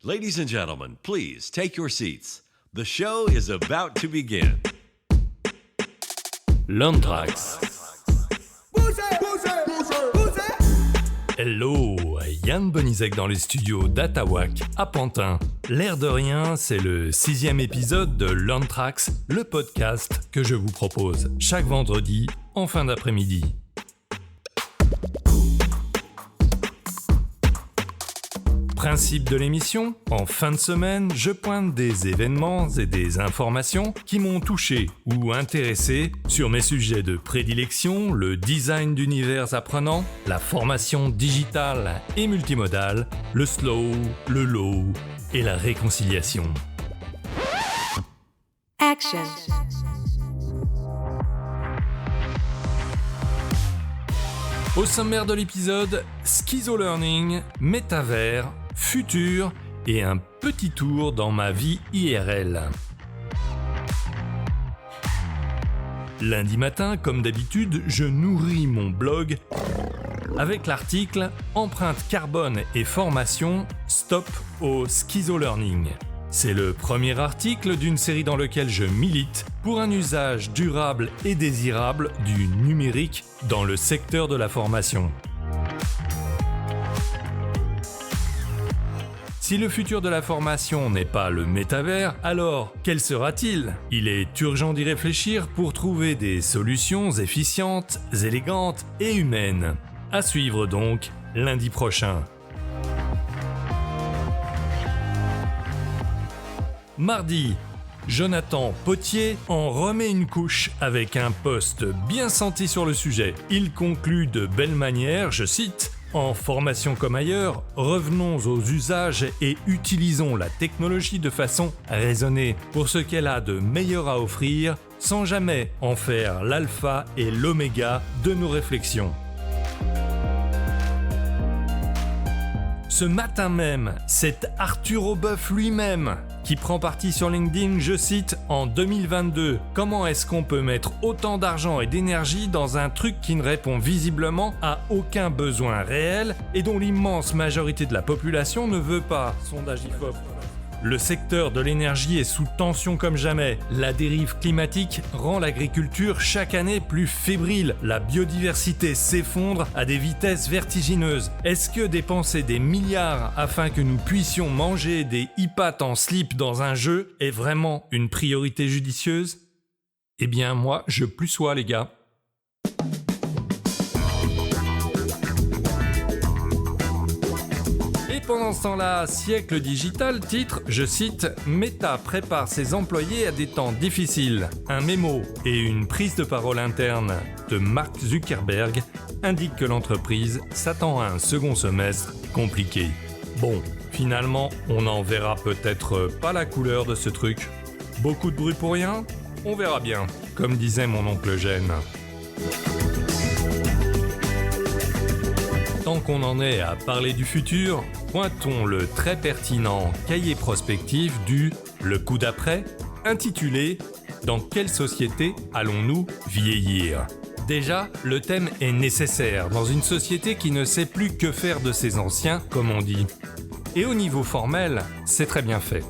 Ladies and gentlemen, please take your seats. The show is about to begin. L'Anthrax. Hello, Yann Bonizek dans les studios d'Atawak à Pantin. L'air de rien, c'est le 6e épisode de l'Anthrax, le podcast que je vous propose chaque vendredi en fin d'après-midi. Principe de l'émission, en fin de semaine, je pointe des événements et des informations qui m'ont touché ou intéressé sur mes sujets de prédilection, le design d'univers apprenant, la formation digitale et multimodale, le slow, le low et la réconciliation. Action. Au sommaire de l'épisode, Schizo-learning, métavers, futur et un petit tour dans ma vie IRL. Lundi matin, comme d'habitude, je nourris mon blog avec l'article « Empreinte carbone et formation, stop au schizo-learning ». C'est le premier article d'une série dans lequel je milite pour un usage durable et désirable du numérique dans le secteur de la formation. Si le futur de la formation n'est pas le métavers, alors quel sera-t-il ? Il est urgent d'y réfléchir pour trouver des solutions efficientes, élégantes et humaines. À suivre donc lundi prochain. Mardi, Jonathan Potier en remet une couche avec un post bien senti sur le sujet. Il conclut de belle manière, je cite « En formation comme ailleurs, revenons aux usages et utilisons la technologie de façon raisonnée pour ce qu'elle a de meilleur à offrir, sans jamais en faire l'alpha et l'oméga de nos réflexions. » Ce matin même, c'est Arthur Aubeuf lui-même qui prend parti sur LinkedIn, je cite, « En 2022, comment est-ce qu'on peut mettre autant d'argent et d'énergie dans un truc qui ne répond visiblement à aucun besoin réel et dont l'immense majorité de la population ne veut pas ?» Sondage IFOP. Le secteur de l'énergie est sous tension comme jamais. La dérive climatique rend l'agriculture chaque année plus fébrile. La biodiversité s'effondre à des vitesses vertigineuses. Est-ce que dépenser des milliards afin que nous puissions manger des hippats en slip dans un jeu est vraiment une priorité judicieuse ? Eh bien moi, je plus sois les gars. Pendant ce temps-là, Siècle Digital titre, je cite, « Meta prépare ses employés à des temps difficiles ». Un mémo et une prise de parole interne de Mark Zuckerberg indiquent que l'entreprise s'attend à un second semestre compliqué. Bon, finalement, on n'en verra peut-être pas la couleur de ce truc. Beaucoup de bruit pour rien ? On verra bien, comme disait mon oncle Eugène. Tant qu'on en est à parler du futur, pointons le très pertinent cahier prospectif du « Le coup d'après » intitulé « Dans quelle société allons-nous vieillir ?» Déjà, le thème est nécessaire dans une société qui ne sait plus que faire de ses anciens, comme on dit. Et au niveau formel, c'est très bien fait.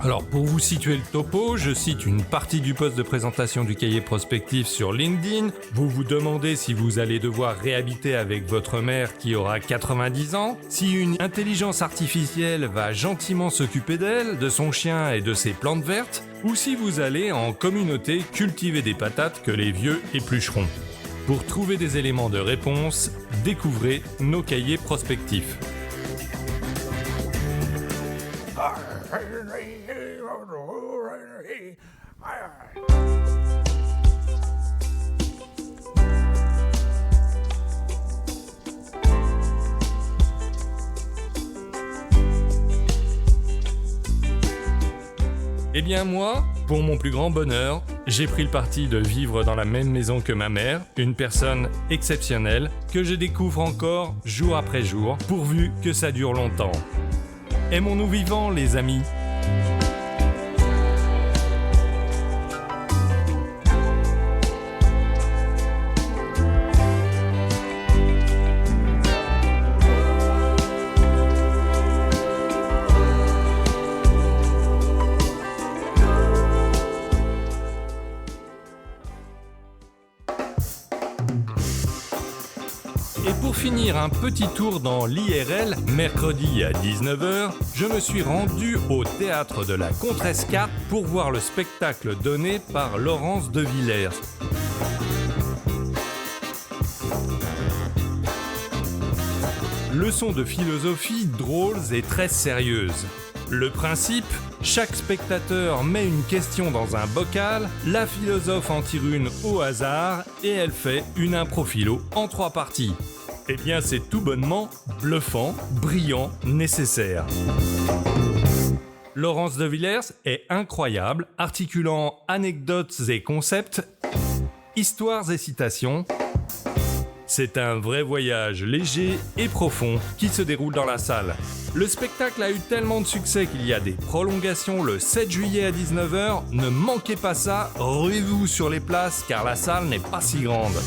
Alors pour vous situer le topo, je cite une partie du post de présentation du cahier prospectif sur LinkedIn. Vous vous demandez si vous allez devoir réhabiter avec votre mère qui aura 90 ans, si une intelligence artificielle va gentiment s'occuper d'elle, de son chien et de ses plantes vertes, ou si vous allez en communauté cultiver des patates que les vieux éplucheront. Pour trouver des éléments de réponse, découvrez nos cahiers prospectifs. Eh bien moi, pour mon plus grand bonheur, j'ai pris le parti de vivre dans la même maison que ma mère, une personne exceptionnelle que je découvre encore jour après jour, pourvu que ça dure longtemps. Aimons-nous vivants, les amis. finir un petit tour dans l'IRL, mercredi à 19h, je me suis rendu au théâtre de la Contrescarpe pour voir le spectacle donné par Laurence de Villers. Leçon de philosophie drôles et très sérieuses. Le principe, chaque spectateur met une question dans un bocal, la philosophe en tire une au hasard et elle fait une impro philo en 3 parties. Eh bien c'est tout bonnement bluffant, brillant, nécessaire. Laurence de Villers est incroyable, articulant anecdotes et concepts, histoires et citations. C'est un vrai voyage léger et profond qui se déroule dans la salle. Le spectacle a eu tellement de succès qu'il y a des prolongations le 7 juillet à 19h. Ne manquez pas ça, ruez-vous sur les places car la salle n'est pas si grande.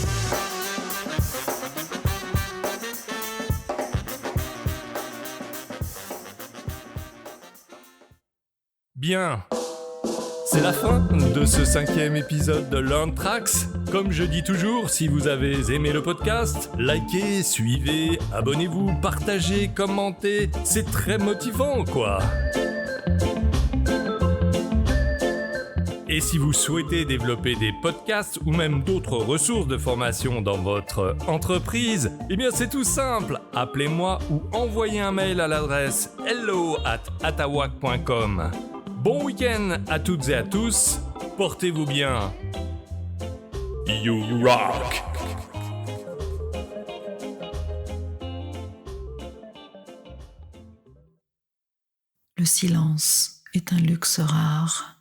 Bien, c'est la fin de ce 5e épisode de Learn Tracks. Comme je dis toujours, si vous avez aimé le podcast, likez, suivez, abonnez-vous, partagez, commentez, c'est très motivant quoi. Et si vous souhaitez développer des podcasts ou même d'autres ressources de formation dans votre entreprise, eh bien c'est tout simple, appelez-moi ou envoyez un mail à l'adresse hello@atawak.com. Bon week-end à toutes et à tous, portez-vous bien. You rock! Le silence est un luxe rare.